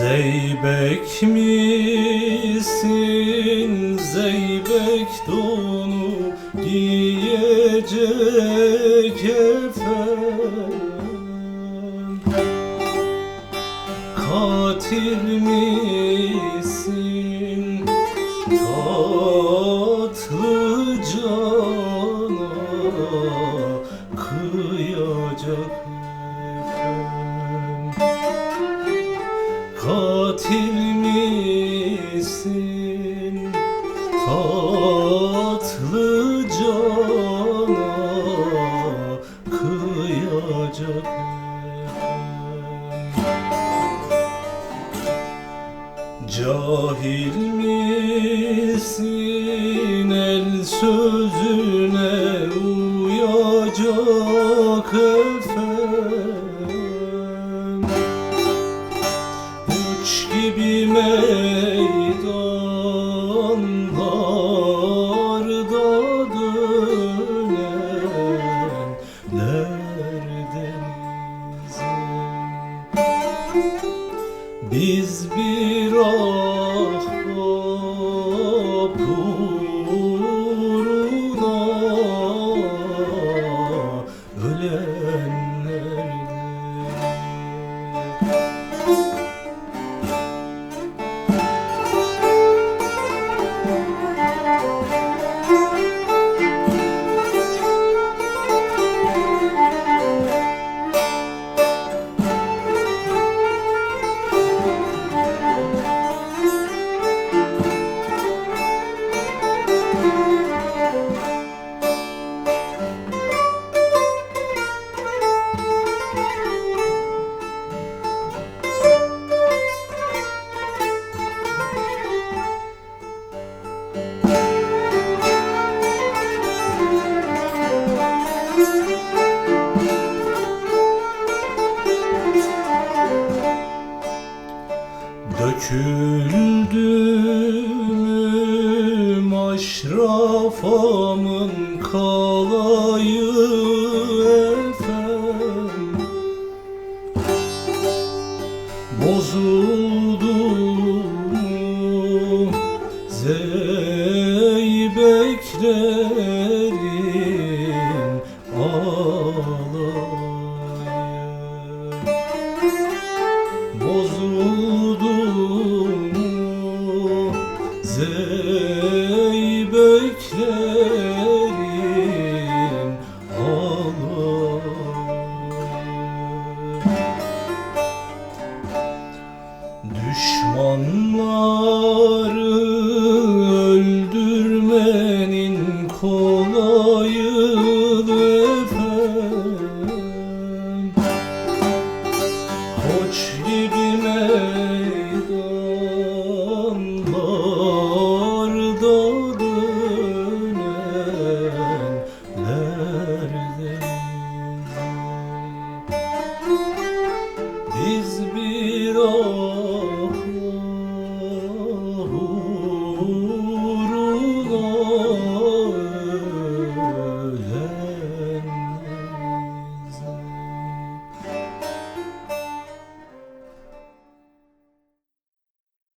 Zeybek misin, zeybek donu giyecek efendim? Katil misin, tatlı cana kıyacak efendim? Katil misin, tatlı cana kıyacak efendim? Cahil misin, el sözüne uyacak efendim? Uç gibi meydanlarda dönenler denize. Biz bir ahbap uğruna ölenlerden. Döküldüm aşrafamın kalayı efendim, bozuldu mu zeybeklerin alayı? Bozuldu mu zeybeklerin alayı? Düşmanları öldürmenin kolayı efendim, koç gibi meydanlarda dönenler denize. Biz